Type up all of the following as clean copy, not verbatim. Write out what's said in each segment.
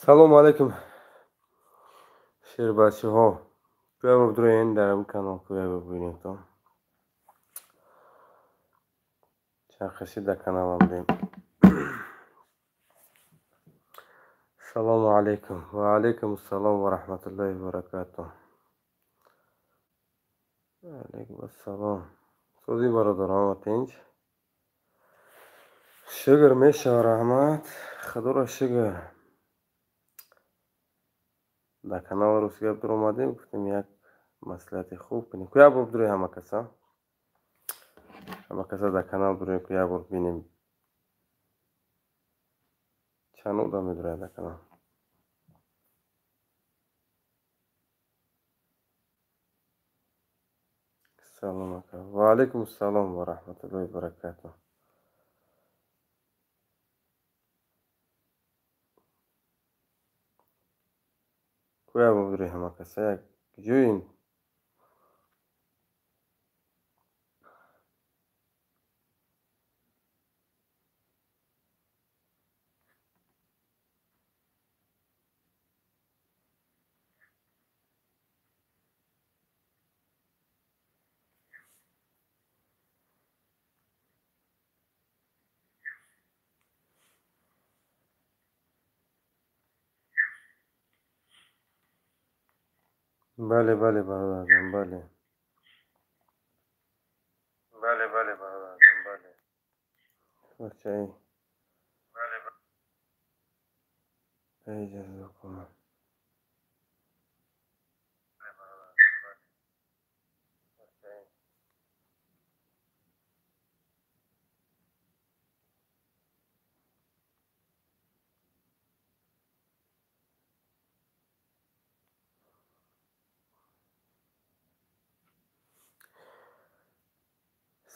салому алейкум шербачиҳо. биёед дурен дар ин канал кӯя бибинем то чархиши дар каналам дем. салому алейкум ва алейкум ассалом ва раҳматуллоҳи ва баракатуҳ. алейкум ассалом. сози бародарон тинч шугр мешава раҳмат худоро шугр. дар канал рӯз гап дар омадем, гуфтем як маслиҳати хуб кунем. ку як бор дуре ҳама каса дар канал дуре ку як бор бинем чанд одам медурад дар канал. салом ака. ва алейкум ассалом ва раҳматуллоҳи ва баракатуҳ. ку як бор дуре ҳама каса як ҷӯин. бале бале бародарҷон, бале бародарҷон, бале бачаи эҷазокумон.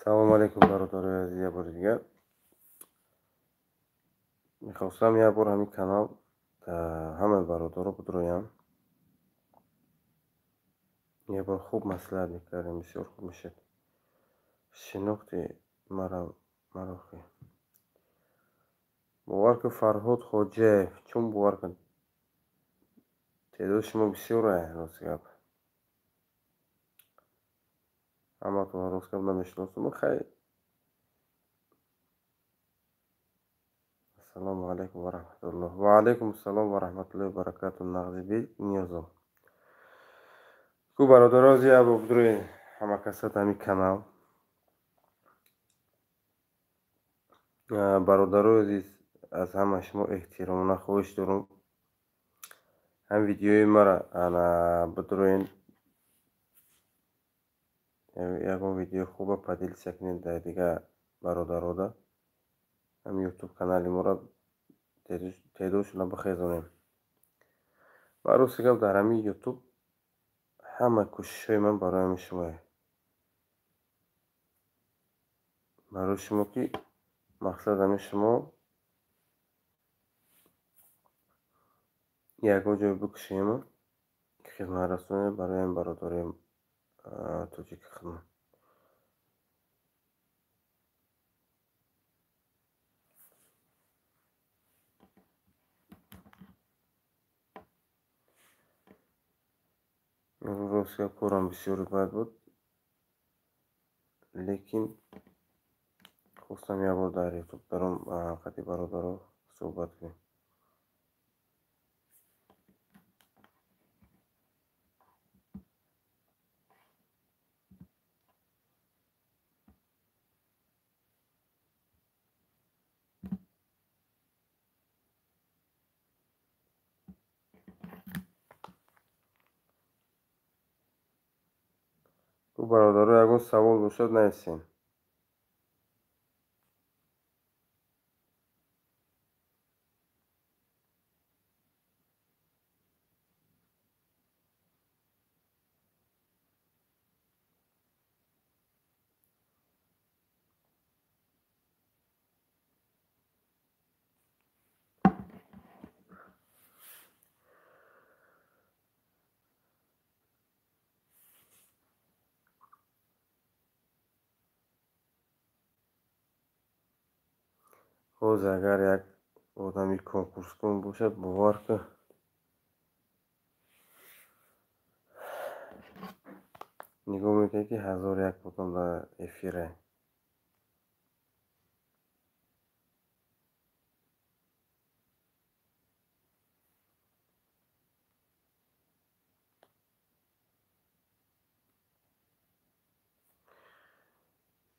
салому алейкум бародарои азиз. як бори дигар мехостам як бор ҳамин канал ҳамаи бародаро бидуроям. як бор хуб маслиҳат мекардем, бисёр хуб мешад. шинохти марохи бовар кун Фарҳод Хоҷаев, чун бовар кун теъдоди шумо бисёре. рост гап ҳаматон рост гап намешиносам. хай ассалому алейкум ва раҳматуллоҳ. ва алейкум ассалом ва раҳматуллоҳи ва баракатуҳ. нағзибек ниёзов. ку бародаро аз як бор бидуре ҳама каса ҳамин канал. бародарои азиз, аз ҳамаи шумо эҳтиромона хоҳиш дорам ҳам видеои мара бидуроен. ягон видеои хуба поделися кунед дар дигар бародарода. ҳам ютуб канали моро теъдодшона бихезонем. ва рости гап дар ҳамин ютуб ҳамаи кӯшишҳои ман барои ҳамин шумоe. барои шумо ки мақсад ҳамин шумо ягон ҷой бикушем хизмат расонем барои ҳамин бародарои тоҷики хидмат. рост гап корам бисёр бад буд, лекин хостам як бор дар ютуб баром қади бародаро суҳбат кунем. Bu бародаро ягон савол бошад наистем. ҳозир агар як одами конкурскун бошад бовар ки нигоҳ мекунад ки 1001 будам дар эфире.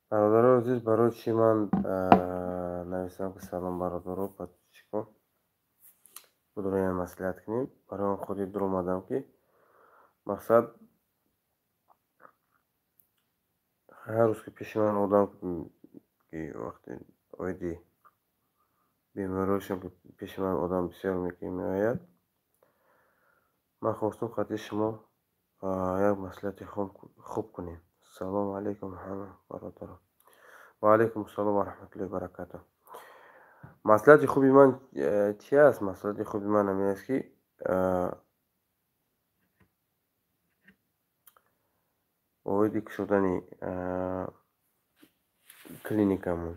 бародаро азиз, барои чӣ ман нависам ки салом бародаро подписчикон будроян маслиҳат кунем. барои он худи дур омадам ки мақсад ҳар рӯз ки пеши ман одам ки вақте оиди бемориҳошон ки пеши ман одам бисёр меояд, ман хостум хати шумо як маслиҳати хуб кунем. салому алейкум ҳама бародаро. ва алейкум ассалом ва раҳматуллоҳи ва баракатуҳ. маслиҳати хуби ман чӣ аст? маслиҳати хуби ман ҳамин аст ки оиди кушодани клиникамон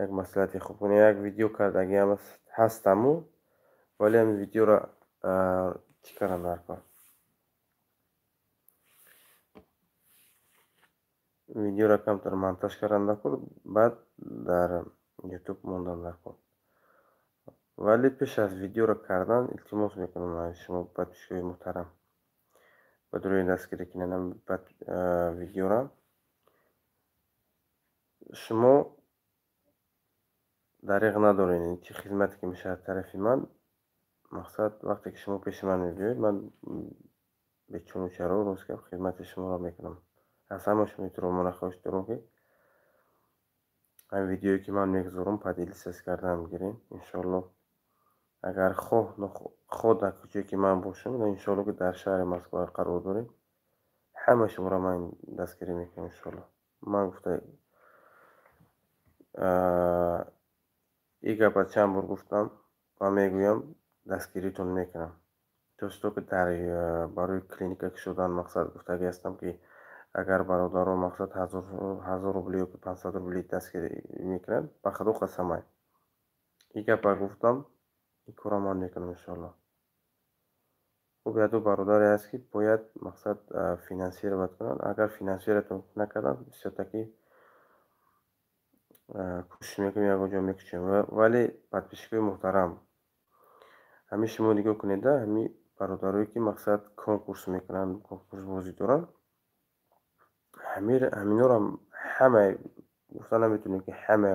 як маслиҳати хуб кунем. як видео кардагиам ҳастаму, вале ҳамин видеоро чӣ кардам дар кор? видеоро камтар монтаж кардам дар кор, баъд дар YouTube мондам дар кор. вале пеш аз видеоро кардан илтимос мекунам аз шумо подписчикои муҳтарам, ба дурои дастгирӣ кунанам видеоро. шумо дариқ надоред чӣ хизмате ки мешавад тарафи ман. мақсад вақте ки шумо пеши ман мебиёед, ман бечуну чаро рост гап хизмати шуморо мекунам. аз ҳама шумо эҳтиромона хоҳиш дорам ки ҳамин видеое ки ман мегузорам поделитсияс кардан гирем. иншоалло агар хоҳ дар куҷое ки ман бошам, иншоалло ки дар шаҳри Москва қарор дорем, ҳама шуморо ман дастгирӣ мекунам иншоалло. ман гуфта ин гапа чанд бор гуфтам ва мегӯям, дастгиритон мекунам. то ки дар барои клиника кушодан мақсад гуфтагӣ ҳастам ки агар бародаро мақсад 1000 рубли ё 500 рубли дастгирӣ мекунад, ба худо қасамай ин гапа гуфтам, ин кора ман мекунам иншоалло. хуб яду бародаре ҳаст ки бояд мақсад финансировать кунад. агар финансировать накардам, все-таки кӯшиш мекунем ягон ҷо мекушем. вале подписчикои муҳтарам, ҳамин шумо нигоҳ кунед, ҳамин бародарое ки мақсад конкурс мекунанд, конкурсбозӣ доранд, ҳаминҳоро ҳама гуфта наметавонем ки ҳама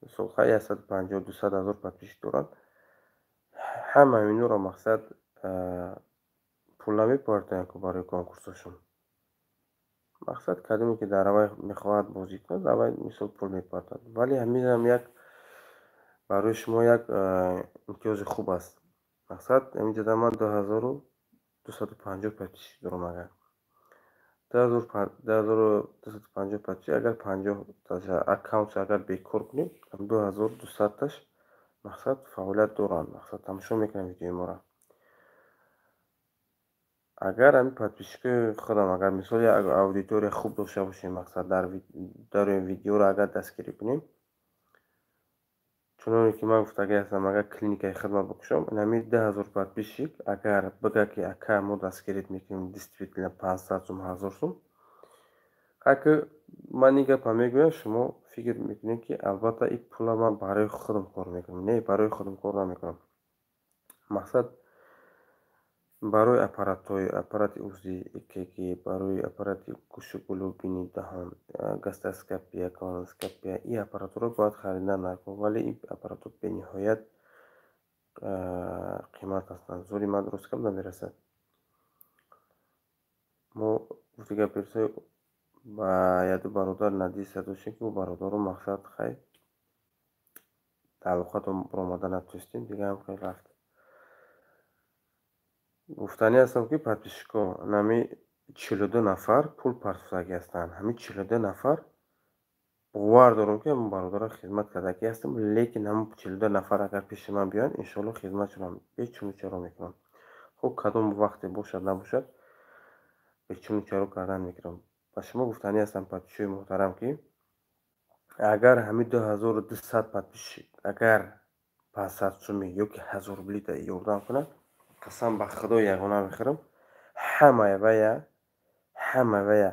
мисол 150-200 ҳазор подписчик доранд. ҳама ҳаминҳоро мақсад пул намепартоянд барои конкурсошон. мақсад кадоме ки дар аввал мехоҳад бозӣ кунад, аввал мисол пул мепартад. вале ҳаминам як барои шумо як имтиёзи хуб аст. мақсад ҳаминҷода ман 2250 подписчик дорам. агар 2250 подписчик, агар 50 аккаунт агар бекор кунем, 2200-таш мақсад фаъолият доранд. мақсад тамошо мекунанд видеои моро. агар ҳамин подписчикои худам агар мисол як аудитория хуб дошта бошем, мақсад дар видеоро агар дастгирӣ кунем, чуноне ки ман гуфтагӣ ҳастам, агар клиникаи хидмат бикушам, ҳамин 10000 подписчик агар бигӯяд ки ака мо дастгирӣ мекунем действительно 500 сум 1000 сум, ҳаки ман ин гапа мегӯям, шумо фикр мекунед ки албатта ин пула ман барои худам кор мекунам. не, барои худам кор намекунам. мақсад барои аппарати узи ЭКГ, барои аппарати гӯшу глубини даҳон, гастроскопия, колоноскопия, ин аппаратурро бояд харидан накун. вале ин аппаратур бениҳоят қимат ҳастанд. зори ман рост гап намерасад. мо گفتی گپرسای با یاد برادر ندیسته داشتیم که او برادر رو مقصد خیلی تعلقات رو برآمده نتوستیم دیگه هم خیلی رفت. گفتنی هستم که подписчиков нами 42 нафар пул партофтагӣ ҳастанд. ҳамин 42 нафар бовар дорам ки ҳамин бародара хизмат кардагӣ ҳастам, лекин ҳамин 42 нафар агар пеши ман биёянд иншоалло хизматшонам бечуну чаро мекунам. хуб кадом вақте бошад набошад бечуну чаро кардан мекунам. ба шумо гуфтанӣ ҳастам подписчикои муҳтарам ки агар ҳамин 2200 подписчик агар 500 сӯми ёки 1000 рубли ёрдам кунад, қасам ба худо ягона мехӯрам, ҳамавая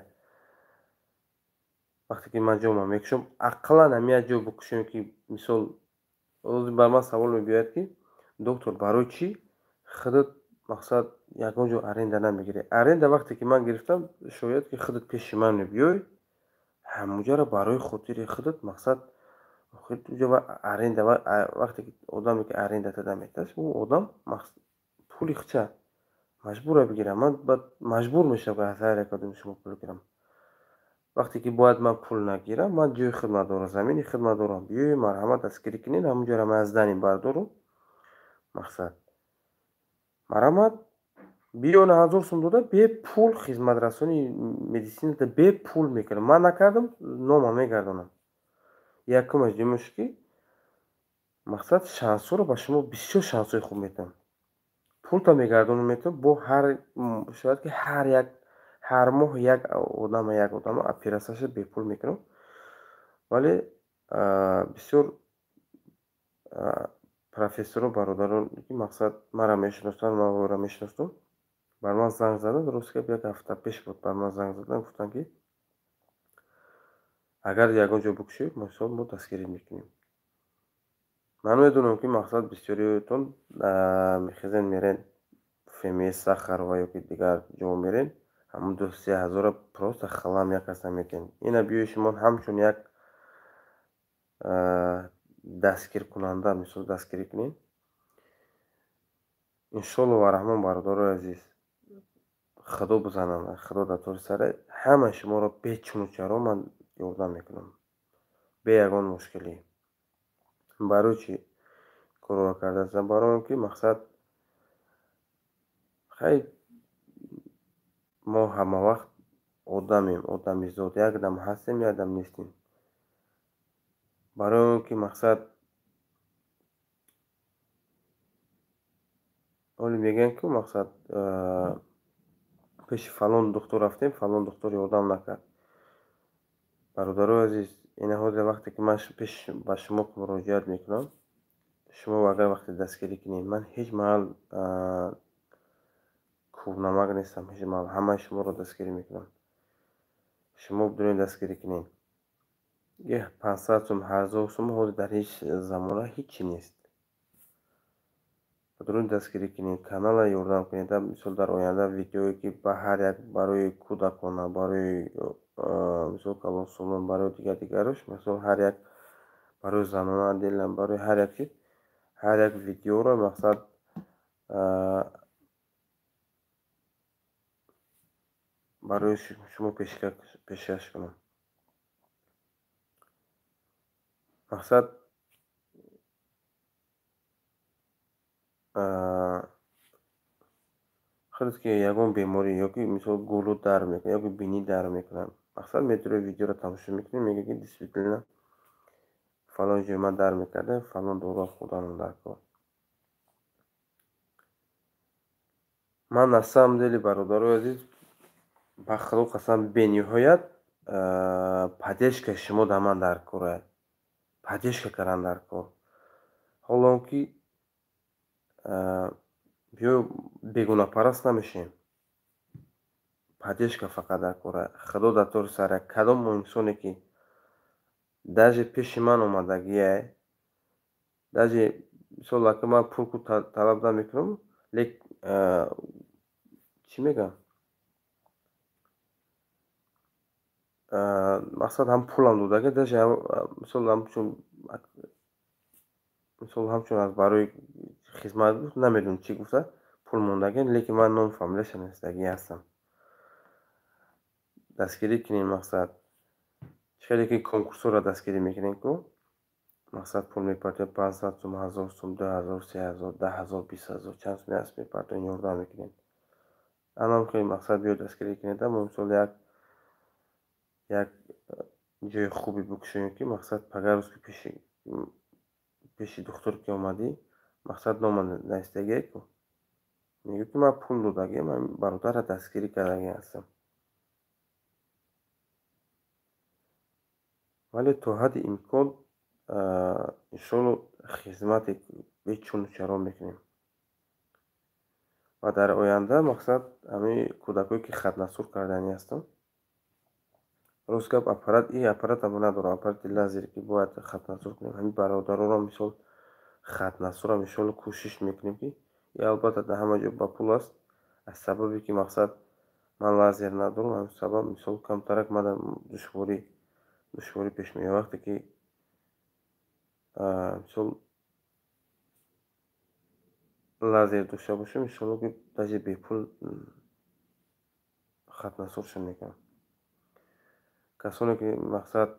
вақте ки ман ҷома мекушам ақаллан ҳамин ҷо бикушем ки мисол рӯзе бар ман савол мебиёяд ки доктор барои чӣ худат мақсад ягон ҷо аренда намегирӣ? Аренда вақте ки ман гирифтам шояд ки худат пеши ман мебиёй ҳамуҷаро барои хотири худат мақсад аренда вақте ки одаме ки аренда дада метавад ӯ одам пули хча маҷбура бигирам. ман маҷбур мешавам ки аз ҳар як одами шумо пул гирам. вақте ки бояд ман пул нагирам, ман ҷои хидматдорам, замини хидматдорам, биёи марҳамат дастгирӣ кунед, ҳамунҷоро ман аз дани бардору мақсад марҳамат биён 1000 сум дода бепул хизматрасонии медисината бепул мекунам. ман накардам, нома мегардонам. якумаш ҷумаш ки мақсад шансҳоро ба шумо бисёр шансҳои хуб метавам. пулта мегардонам метавам бо шояд ки ҳар моҳ як одама операсияша бепул мекунам. вале бисёр профессору бародарон ки мақсад мара мешиносанд, ман ӯро мешиносам, бар ман занг заданд. рост гап як ҳафта пеш буд бар ман занг заданд, гуфтанд ки агар ягон ҷо бикушӣ мисол мо дастгирӣ мекунем. ман медонам ки мақсад бисёриатон мехезен мерен фемияи сахар ва ёки дигар ҷо мерен, ҳамун 2-3 просто халам як ҳаста метавем. ина биёи шумо ҳамчун як дастгиркунанда мисол дастгирӣ кунем. иншоалло ва раҳмон бародарои азиз худо бизанад, худо дар тори саре ҳамаи шуморо бечуну чаро ман ёрдам мекунам бе ягон мушкилӣ. барои чӣ корро карда ҳастам? барои он ки мақсад хай мо ҳамавақт одамем, одамизод, якдам ҳастем, якдам нестем. барои он ки мақсад оле мегӯянд ки мақсад пеши фалон духтур рафтем, фалон духтур ёрдам накард. бародарои азиз, ина ҳозир вақте ки ман ба шумо муроҷиат мекунам, шумо агар вақте дастгирӣ кунед, ман ҳеҷ маҳал кӯбнамак нестам, ҳеҷ маҳал ҳамаи шуморо дастгирӣ мекунам. шумо бидунед дастгирӣ кунед. 500 сум, 1000 сум ҳозир дар ҳеҷ замона ҳечи нест. бидунед дастгирӣ кунед, канала ёрдам кунед. мисол дар оянда видеое ки ба ҳар як барои кӯдакона, барои мисол калонсолон, барои дигарош, мисол ҳар як барои занона отдельно, барои ҳар як чиз, ҳар як видеоро мақсад барои шумо пешкаш кунам. мақсад худат ки ягон беморӣ ёки мисол гӯлу дар мекунад ёки бинӣ дар мекунад, мақсад метавонӣ видеоро тамошо мекунӣ, мегӯӣ ки действительно фалон ҷой ман дар мекарда, фалон дору хӯрданам дар кор. ман на самом деле бародарои азиз ба худо қасам бениҳоят поддержка шумо дар ман дар кор аст. поддержка кардан дар кор. ҳоло он ки биё бегунапараст намешем. поддержка фақат дар кор аст. худо дар тори саре кадом инсоне ки даже пеши ман омадагия даже мисол ака ман пул талаб намекунам, лек чӣ мегӯям, мақсад ҳам пулам додага даже мисол ҳамчун аз барои хизмат гуфт, намедонам чӣ гуфта, пул мондагия, лекин ман ном фамилияша нанистагӣ ҳастам. дастгирӣ кунем, мақсад хеле ки конкурсҳоро дастгирӣ мекунем, ку мақсад пул мепартоем 500 сум, 1000 сум, 2000, 3000, 10000, 20000 чанд сум аст мепартоем, ёрдам мекунем. Анам хеле мақсад биё дастгирӣ кунеда мо мисол як ҷойи хубе бикушоем, ки мақсад пагар рӯз ки пеши духтур ки омадӣ, мақсад нома наистагиҳай, ку мегӯ ки ман пул додагиам, ҳамин бародарро дастгирӣ кардагӣ ҳастам. вале то ҳадди имкон иншоалло хизмате бечуну чаро мекунем ва дар оянда мақсад ҳамин кӯдакое ки хатнасур карданӣ ҳастанд, рост гап аппаратам надорам, аппарати лазере ки бояд хатнасур кунем. Ҳамин бародароро мисол хатнасурам иншоалло кӯшиш мекунем, ки албатта дар ҳама ҷо ба пул аст. аз сабабе ки мақсад ман лазер надорам, ҳамин сабаб мисол камтарак мана душворӣ пеш меояд. Вақте ки мисол лазер дошта бошам, иншоалло ки даҷе бепул хатнасуршон мекунам. касоне ки мақсад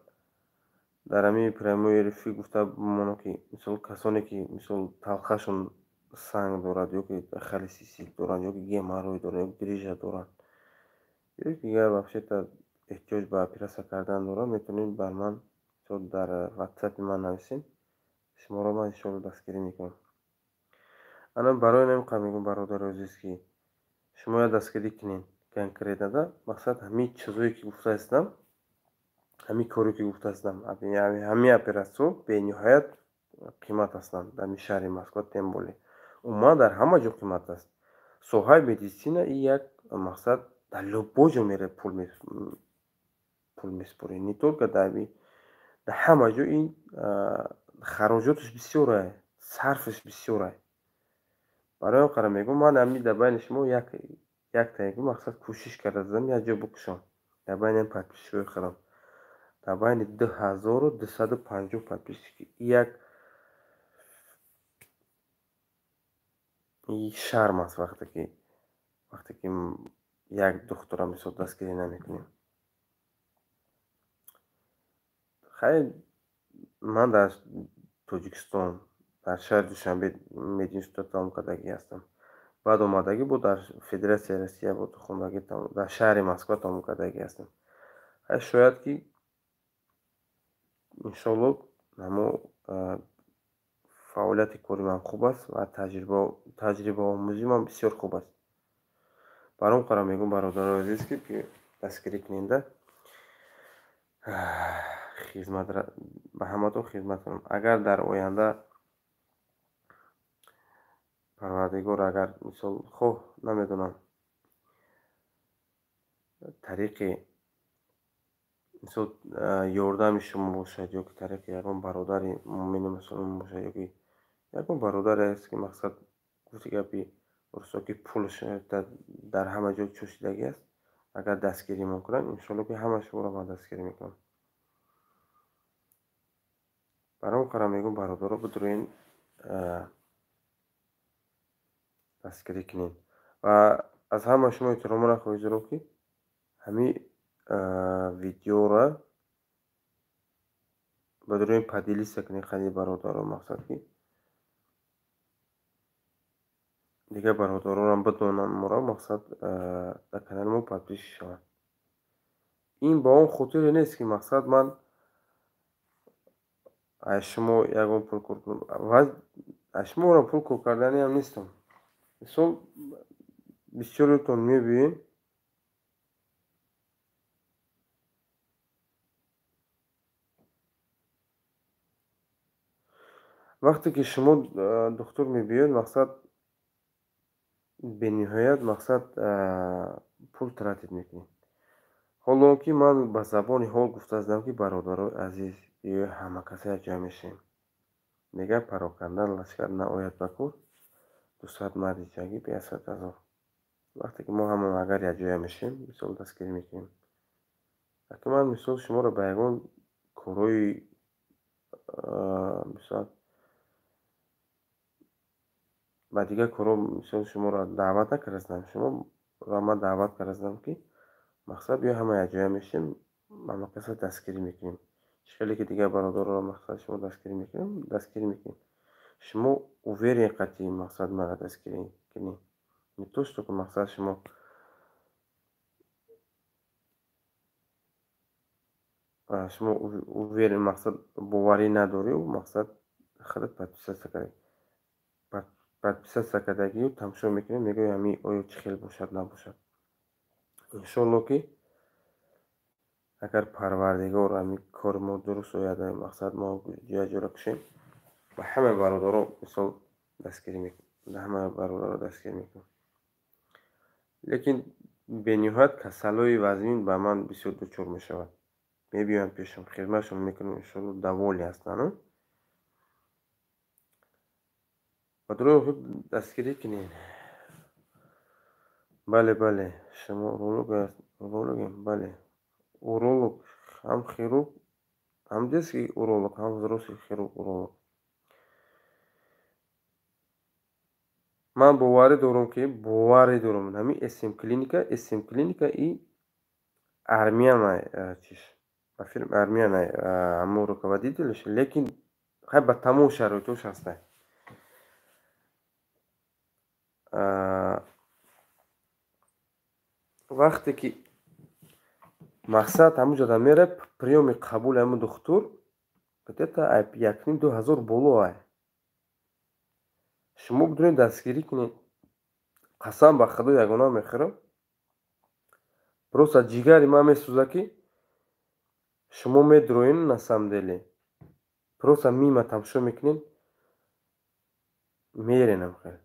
дар ҳамин прямои рфи гуфта бимонам, ки мисол касоне ки мисол талхашон санг дорад, ё ки холесистит доранд, ё ки геморрой доранд, ё грижа доранд, ё ки ягар вообще-то эҳтиёҷ ба операсия кардан доранд, метавонед бар ман мисол дар ватсапи ман нависед, шуморо ман иншоалло дастгирӣ мекунам. анан барои намин мегӯям бародари азиз, ки шумо як дастгирӣ кунед конкретно, мақсад ҳамин чизое ки гуфтаистам, ҳамин коре ки гуфтаистам, ҳамин оператсиё бениҳоят қимат ҳастанд дар шаҳри Москва, тем более умуман дар ҳама ҷо қимат аст. соҳаи медисина ин як мақсад дар любой ҷо мере пул меспорӣ, не только дар ҳама ҷо. ин хароҷоташ бисёр ай, сарфаш бисёр ай. барои он қара мегӯям, ман ҳамин дар байни шумо як таги мақсад кӯшиш карда додам як ҷо бикушам дар байни подписчикои худам, дар байни 2250 подписчик. як шарм аст вақте ки як духтура мисол дастгирӣ намекунем. хайр ман дар Тоҷикистон, дар шаҳри Душанбе мединститут тамом кардагӣ ҳастам. баъд омадагӣ бо дар Федератсияи Россия бо хондагӣ дар шаҳри Москва тамом кардагӣ ҳастам. шояд ки иншоалло ҳамо фаъолияти кори ман хуб аст ва таҷрибаомӯзии ман бисёр хуб аст. бар он қара мегӯям бародарои азиз, ки дастгирӣ куненда ба ҳаматон хизмат кунам. агар дар оянда парвардигор агар мисол намедонам тариқи мисол ёрдами шумо бошад, ё ки тариқи ягон бародари муъмини мусулмон бошад, ё ки ягон бародаре аст, ки мақсад гуфти гапи рӯсо ки пулш дар ҳама ҷо чӯшидагӣ аст, агар дастгирӣ мекунад, иншоалло ки ҳама шуморо ман дастгирӣ мекунам. барои он қара мегӯям бародаро бидурен дастгирӣ кунед. ва аз ҳама шумо эҳтиромона хоҳиш дорам, ки ҳамин видеоро бидурен поделиться кунед хани бародаро, мақсад ки дигар бародаронам бидонанд моро, мақсад дар канали мо подписчик шаванд. ин ба он хотире нест, ки мақсад ман аз шумо ягон пул кор кунам. аз шуморо пул кор карданиам нестам. мисол бисёртон мебинед вақте ки шумо духтур мебиёед, мақсад бениҳоят мақсад пул тратит мекунед. ҳоло ки ман ба забони ҳол гуфтаастам, ки бародарои азиз, биёед ҳама каса як ҷоя мешавем. мегӯяд пароканда лашкар наояд ба кор, 200 марди ҷангӣ бе 100,000. вақте ки мо ҳама агар як ҷоя мешавем, мисол дастгирӣ мекунем. аки ман мисол шуморо ба ягон корҳои мисол ба дигар корҳо мисол шуморо даъват накардастам, шуморо ман даъват кардастам, ки мақсад бия ҳама якҷоя мешем, мамлакатро дастгирӣ мекунем. Ишкале ки дигар бародарро мақсад шумо дастгирӣ мекунем, дастгирӣ мекунем. Шумо уверен қатъи мақсад мара дастгирӣ кунем. Не то, что мақсад шумо уверен мақсад боварӣ надорӣ, мақсад худат подписатсия кардагию тамошо мекунем, мегӯем ҳамин оё чӣ хел бошад набошад. иншоалло ки агар Парвардигор ҳамин кори мо дуруст ояд, мақсад мо ҷоя кушем, ба ҳама бародаро мисол дастгирӣ мекунем. лекин бениҳоят касалҳои вазмин ба ман бисёр дучор мешавад. мебиёянд пешам, хидматшон мекунем, иншоалло даволӣ ҳастанд. ба дурои худ дастгирӣ кунед. бале, шумо урологем? Бале. Уролог, ҳам хирург, ҳам детский уролог, ҳам взрослый хирург уролог. Ман боварӣ дорам ҳамин SM клиника и армяная чиш ба фирм армяная ҳамон руководителш, лекин хай ба тамом шароитош ҳаста. вақте ки мақсад ҳамонҷода мера приёми қабули ҳамон духтур где-то 1500-2000 боло ай. шумо бидунед дастгирӣ кунед. қасам ба худо ягона мехӯрам. просто ҷигари ман месӯзад ки шумо медроен на самом деле. просто мима тамошо мекунед, меренам хел.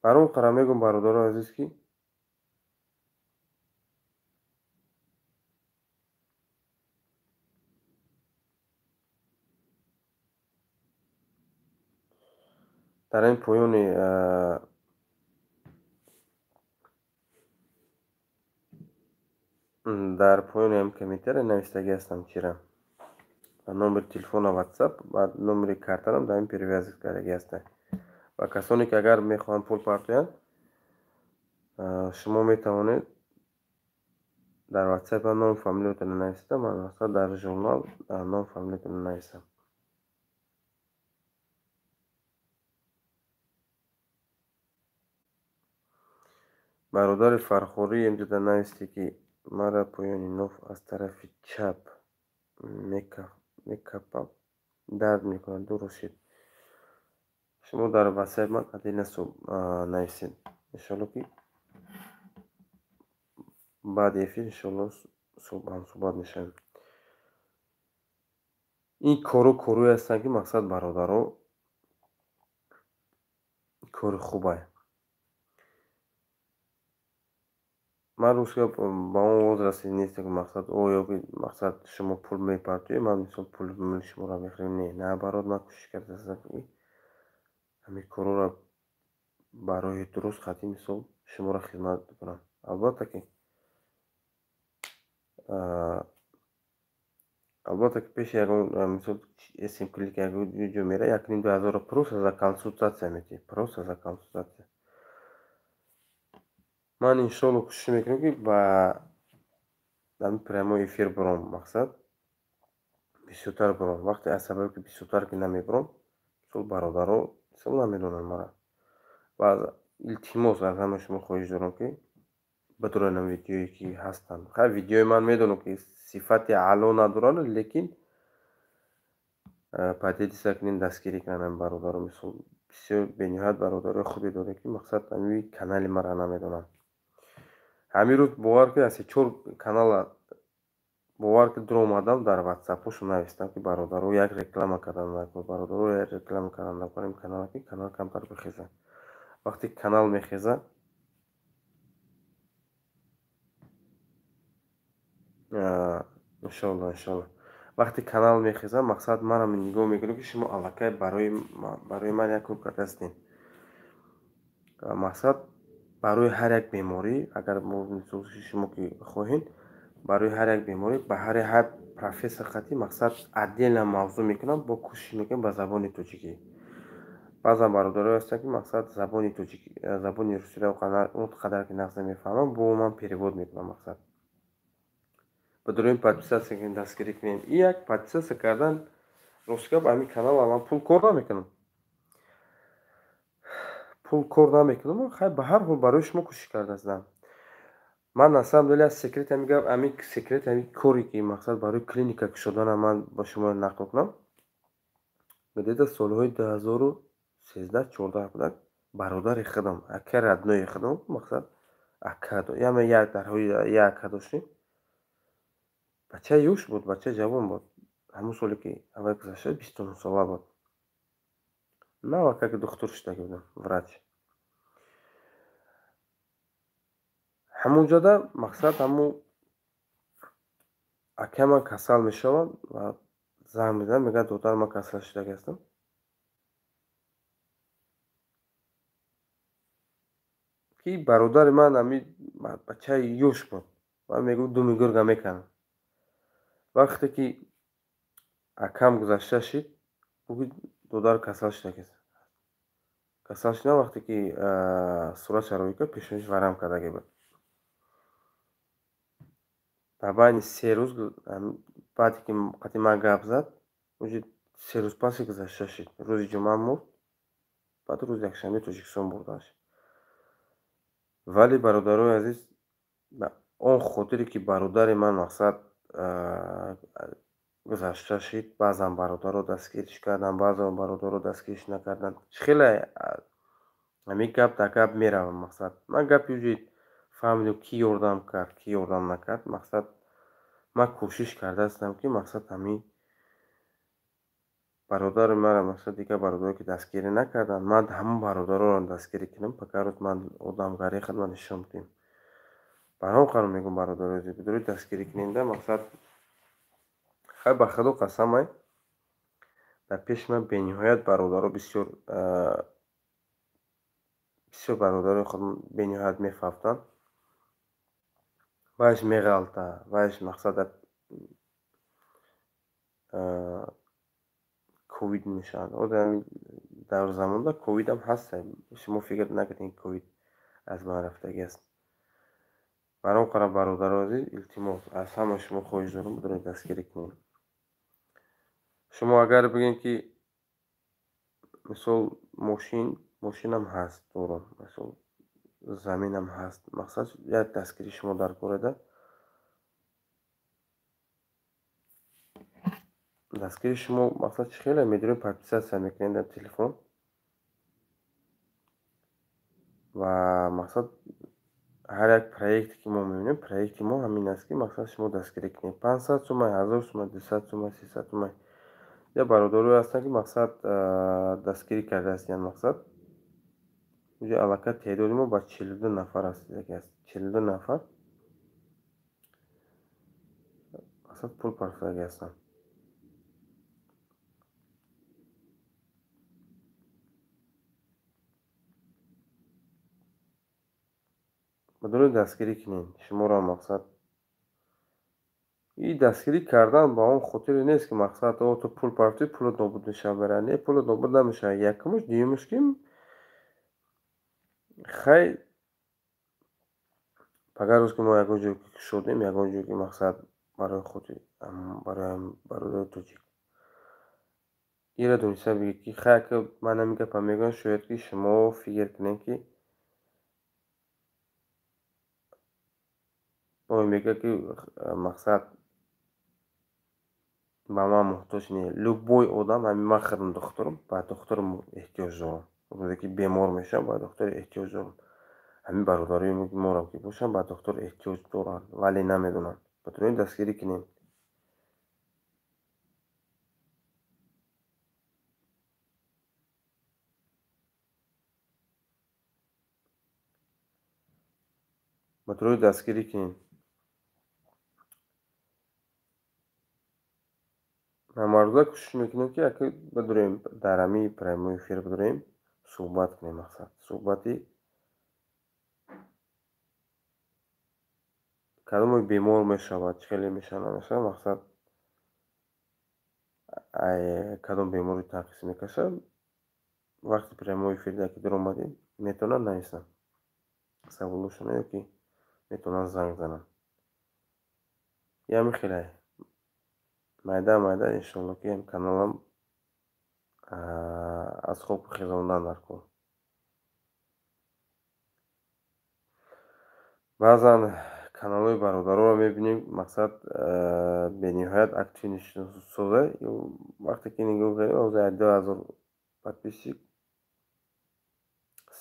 барон қара мегӯям бародарои азиз ки дар ин поёни ҳам комментария навистагӣ ҳастам чира. номери телефона WhatsApp ва номери картарам дар ин привязка кардагӣ ҳаста. ва касоне ки агар мехоҳанд пул партоянд, шумо метавонед дар WhatsApp ном фамилиятонро нависта, ман дар журнал ном фамилиятонро нависам. бародари Фархорӣ имҷода нависте ки мара поёни нов аз тарафи чап мекапад, дард мекунад. дуруст шид. шумо дар WhatsApp ман Адина нависед. иншоалло ки баъди эфир иншоалло ҳамсуҳбат мешавем. ин корӯе ҳастанд ки мақсад бародаро кори хубе. ман рӯзга ба он оғоз расид нест ки мақсад шумо пул мепартоед, ман мисол пули шуморо мехӯрем. Не, наоборот, ман кӯшиш кардам ки ҳамин корро барои дуруст қатъи мисол шуморо хидмат кунам. албатта ки пеши ягон мисол SM клиника ягон ҷо мера 1500 просто за консултатсия метавонед. просто за консултатсия. ман иншоалло кӯшиш мекунам ки ба дар прямой эфир бурам. мақсад бисёртар бурам. вақте аз сабаби ки бисёртар ки намебурам, мисол бародаро мисол намедонанд мара. ва илтимос аз ҳамаи шумо хоҳиш дорам ки битуронам видеое ки ҳастанд. хай видеои ман медонам ки сифати аъло надоранд, лекин подделиться кунед, дастгирӣ кунанд бародаро. мисол бисёр бениҳоят бародарои хубе дорем ки мақсад ҳамин канали мара намедонанд. ҳамин рӯз бовар ки аз 4 канал бовар ки дур омадам, дар WhatsApp-ошон навистам ки бародаро як реклама карданд, канал ки канал камтар бихезад. вақте канал мехезад, иншоалло вақте канал мехезад, мақсад манам нигоҳ мекунем ки шумо аллакай барои ман як кор кардаастед. мақсад барои ҳар як беморӣ, агар шумо ки хоҳед, барои ҳар як беморӣ ба ҳар профессор хати мақсад отдельно мавзӯъ мекунам, бо кӯшиш мекунам ба забони тоҷикӣ. баъзан бародарое ҳастанд ки мақсад забони русиро он қадар ки нағз намефаҳмам, бо ман перевод мекунам. мақсад бадуроин подписатсия кунем, дастгирӣ кунем. И як подписатсия кардан ростгап ҳамин канала ман пул кор намекунам. Хай ба ҳар ҳол барои шумо кӯшиш кардастам. ман на самом деле секрет ҳамин коре ки мақсад барои клиника кушоданам ман ба шумо нақл кунам. где-то солҳои 2013-14 будак бародари худам, ака роднои худам, мақсад ака як ака доштем. бачаи ёш буд, бачаи ҷавон буд. ҳамон соле ки аввал гузашта 29 сола буд. навака ки духтур шудаги будам, врач. ҳамонҷода мақсад ҳамон ака ман касал мешавад ва занг мезанад, мегӯяд додарам ман касал шудаги ҳастам. ки бародари ман ҳамин бачаи ёш буд. ман мегӯ думи гурга меканам. вақте ки акам гузашта шид, бугӯ додар касал шудаги аст. касал шуда вақте ки суратшаро икард, пешониш варам кардаги буд. дар байни 3 рӯз баъде ки қати ман гап зад, уҷи 3 рӯз паси гузашта шид. рӯзи ҷумъа мурд, баъд рӯзи якшанбе Тоҷикистон бурдаш. вале бародарои азиз, он хотире ки бародари ман мақсад гузашта шид, баъзан бародаро дастгириш карданд, баъзан бародаро дастгириш накарданд. хеле ҳамин гап дар гап меравад. мақсад ман гапи уҷи фаҳмидам кӣ ёрдам кард, кӣ ёрдам накард. мақсад ман кӯшиш кардаастам ки мақсад ҳамин бародари мара, мақсад дигар бародарое ки дастгирӣ накарданд, ман ҳамон бародароро дастгирӣ кунам. пакарот ман одамгарӣ худам нишон дидем. барҳам қарор мегӯям бародарои азиз, бидуни дастгирӣ куненда мақсад хай ба худо қасам, дар пеши ман бениҳоят бародаро бисёр бародарои худам бениҳоят мефафтанд. вайш меғалта, вайш мақсад ковид мешавад. дар замонда ковидам ҳаст. шумо фикр накунед ковид аз байн рафтагӣ аст. баром қарор бародарои азиз, илтимос аз ҳамаи шумо хоҳиш дорам, бидуни дастгирӣ кунед. шумо агар бигӯед ки мисол мошинам ҳаст, дорам, мисол заминам ҳаст, мақсад як дастгирӣ шумо дар кореда, дастгирӣ шумо мақсад чӣ хеле медурем подписатсия мекунед дар телефон ва мақсад ҳар як проекте ки мо мебинем, проекти мо ҳамин аст ки мақсад шумо дастгирӣ кунед. 500 сомай, 1000 сомай, 200 сомай, 300 сомай. я бародарое ҳастанд ки мақсад дастгирӣ кардаастанд. мақсад уҷа аллакай теъдоди мо ба 42 нафар аст. 42 нафар мақсад пул парфаги ҳастанд. бадуни дастгирӣ кунед. шуморо мақсад и дастгирӣ кардан ба он хотире нест ки мақсад то пул парафтӣ, пулот нобуд мешавад барад. Не, пулот нобуд намешавад. Якумш, дуюмш ки хай пагар рӯз ки мо ягон ҷое ки кушодем, ягон ҷое ки мақсад барои хотири бародари тоҷик, ира дониста бигӯед ки хай ки ман ҳамин гапа мегӯям, шояд ки шумо фикр кунед ки мегӯяд ки мақсад ба ман муҳтоҷ не. Любой одам, ҳамин ман худам духтурам, ба духтурам эҳтиёҷ дорам. рӯзе ки бемор мешавам, ба духтур эҳтиёҷ дорам. ҳамин бародарои морам ки бошанд, ба духтур эҳтиёҷ доранд, вале намедонанд. батуни дастгирӣ кунед. батуни дастгирӣ кунед. ҳамарӯза кӯшиш мекунем ки ака бадурем дар ҳамин прямой эфир бадурем суҳбат кунем. мақсад суҳбати кадоме бемор мешавад, чӣ хеле мешавад, намешавад, мақсад кадом беморӣ танқис мекашад, вақти прямой эфирда ки дар омадӣ метавонанд нависанд саволошона ёки метавонанд занг зананд. Ҳамин хеле майда иншоалло ки каналам аз хоб хизондан дар кор. баъзан каналҳои бародаронро мебинем, мақсад бениҳоят актив нишонсоза. вақте ки нигоҳ кардем ҳозир 2000 подписчик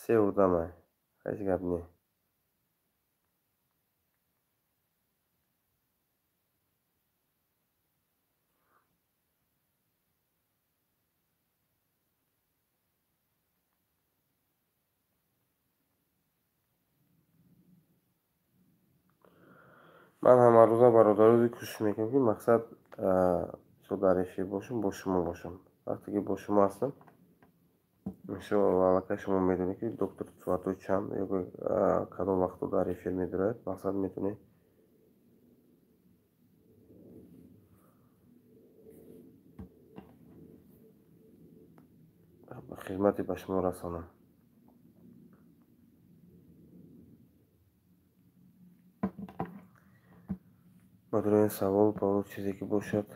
се одамай, ҳеҷ гап не. ман ҳама рӯза бародарӯзи кӯшиш мекунам ки мақсад дар эфир бошам, бо шумо бошам. вақте ки бо шумо ҳастам, иншоалло аллакай шумо медонед ки доктор соатҳои чанд ёки кадом вақтҳо дар эфир медирояд. мақсад метавонед хизмати ба шумо расонам. мадурен савол павло чизе ки бошад.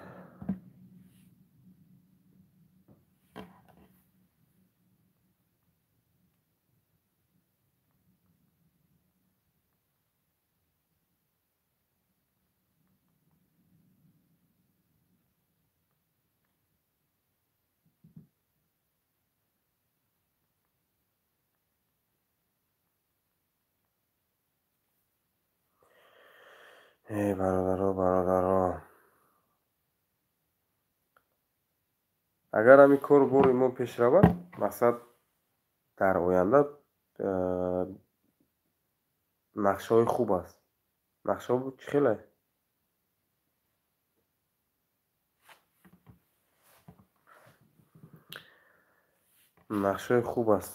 бародаро, агар ҳамин кору бори мо пеш равад, мақсад дар оянда нақшаҳои хуб аст. нақшаҳо чӣ хеле? нақшаҳои хуб аст.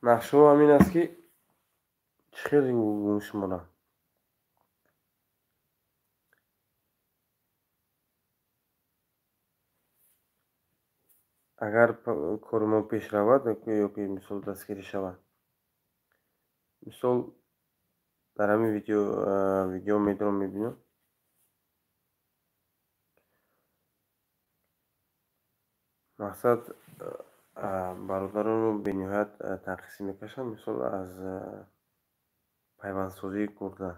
нақшаҳо ҳамин аст ки чӣ хеле гумшумонанд. агар кори мо пеш равад ёки мисол дастгирӣ шавад, мисол дар ҳамин видео медорам мебинам, мақсад бародаронро бениҳоят танқисӣ мекашанд. мисол аз пайвандсозии гурда.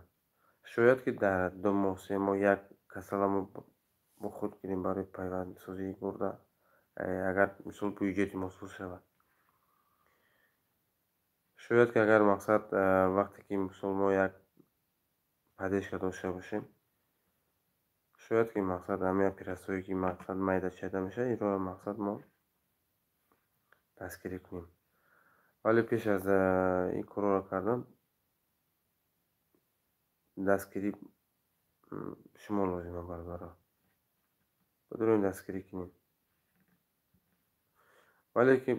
шояд ки дар 2 моҳ 3 моҳ як касаламро бо худ гирем барои пайвандсозии гурда, агар мисол бюҷети мо суст шавад. шояд ки агар мақсад вақте ки мисол мо як падешка дошта бошем, шояд ки мақсад ҳамин оператсияҳое ки мақсад майда чайда мешавад, инро мақсад мо дастгирӣ кунем. вале пеш аз ин корро кардан дастгирӣ шумо лозима бародаро. бадурем дастгирӣ кунем. вале ки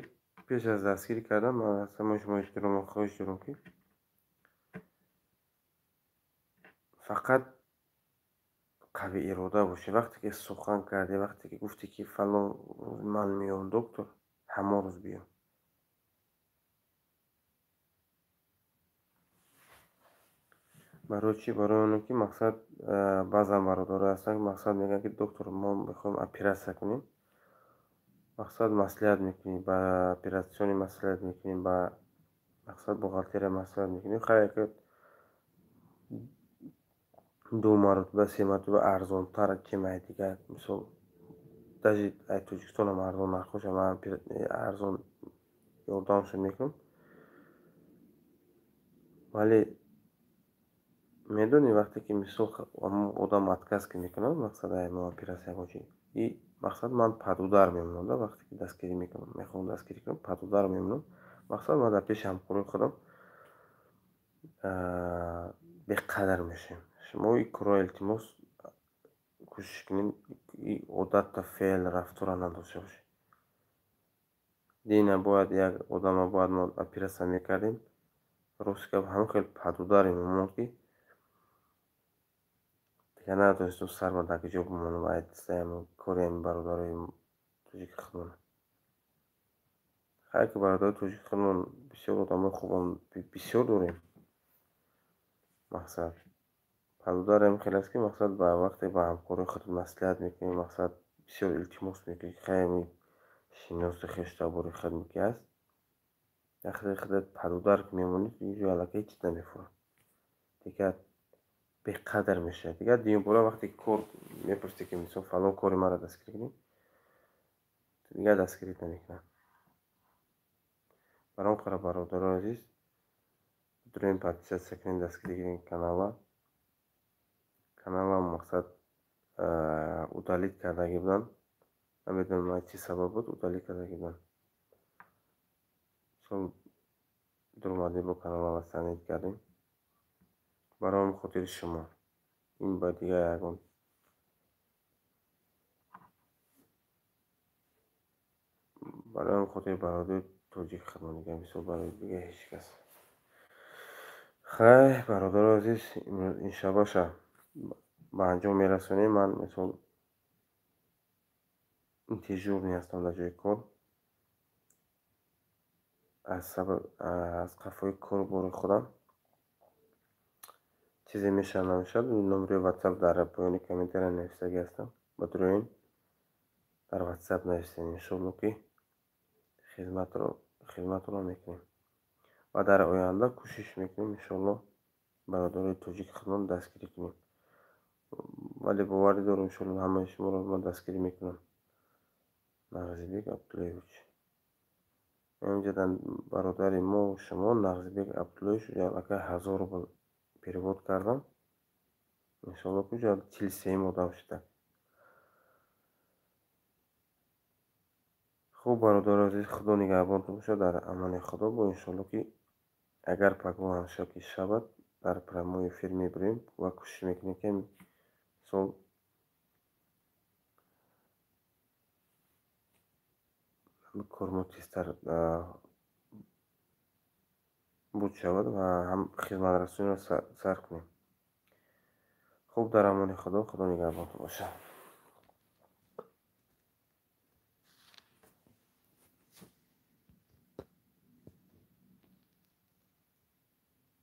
пеш аз дастгирӣ кардан ман аз ҳамаи шумо эҳтиром ва хоҳиш дорам ки фақат қавӣ ирода бошед. вақте ки сухан кардӣ, вақте ки гуфтӣ ки фалон ман меём доктор, ҳамон рӯз биё. барои чӣ? барои оне ки мақсад баъзан бародарҳое ҳастанд мақсад мегӯянд ки доктор мо мехоҳем оператсия кунем. мақсад маслиҳат мекунем, ба оператсионӣ маслиҳат мекунем, ба мақсад бухгалтерия маслиҳат мекунем. хай 2 маротиба 3 маротиба арзонтар чимай дигар, мисол даже ай Тоҷикистонам арзон нархоша, ман арзон ёрдамшон мекунам. вале медонӣ вақте ки мисол одам отказ ки мекунад, мақсад мо оператсия бошӣ, мақсад ман падудар мемонам. вақте ки дастгирӣ мекунам, мехоҳам дастгирӣ кунам, падудар мемонам. мақсад ма дар пеши ҳамкории худам беқадар мешавем. Шумо ин корро илтимос кӯшиш кунед одатта феъл рафтора надошта бошед. дина бояд як одама бояд мо оператсия мекардем, рости гап ҳамон хел падудар мемонд ки дига надонистем сарма дар куҷо бимонам. Айтсаям кори ҳамин бародарои тоҷики худмон. хайр ки бародарои тоҷики худмон бисёр одамои хубам бисёр дорем. мақсад падудар ҳамин хел аст ки мақсад ба вақте ба ҳамкорои худ маслиҳат мекунем, мақсад бисёр илтимос мекунем ки хай шиноси хеш дар бораи худ ки аст. вақте худат падудар ки мемонӣ ҷо аллакай ҳеҷ чиз намефурад. дига беқадар мешавад. дига дуюмбора вақте кор мепурсед ки мисол фалон кори маро дастгирӣ кунед, дига дастгирит намекунад. барои он қадр бародарои азиз, дурем подписатсия кунед, дастгирӣ кунед канала. Каналам мақсад удалит кардаги буданд. намедонам чӣ сабаб буд удалит кардаги буданд. сол дур омадем бо канала васанид кардем. барои хотири шумо ин ба дига ягон барои хотири бародари тоҷик худмон мегӯям, бисёр барои дига ҳеҷ кас. хай бародарои азиз, иншаллоша ба анҷом мерасонем. ман мисол интижурни ҳастам дар ҷойи кор. аз қафои кор бори худам чизе мешавад намешавад, номери ватсап дар поёни комментария навиштагӣ ҳастам. ба дуроин дар ватсап нависед. иншолло ки хизматро мекунем ва дар оянда кӯшиш мекунем иншолло бародарои тоҷики худмон дастгирӣ кунем. вале боварӣ дорем иншолло ҳамаи шуморо ман дастгирӣ мекунам. нағзибек абдуллоевич. ҳамҷадан бародари мо шумо нағзибек абдуллоевич аллакай 1000 рубл перевод кардам. иншолло ки 43 одам шуда. хуб бародари азиз, худо нигаҳбонтон бошад дар амани худо. бо иншолло ки агар паквон шаки шабад дар прямой эфир мебурем ва кӯшиш мекунем ки сол кормо тезтар буд шавад ва ҳам хизматрасониро сар кунем. хуб дар амони худо. худо нигаҳбонтон бошад.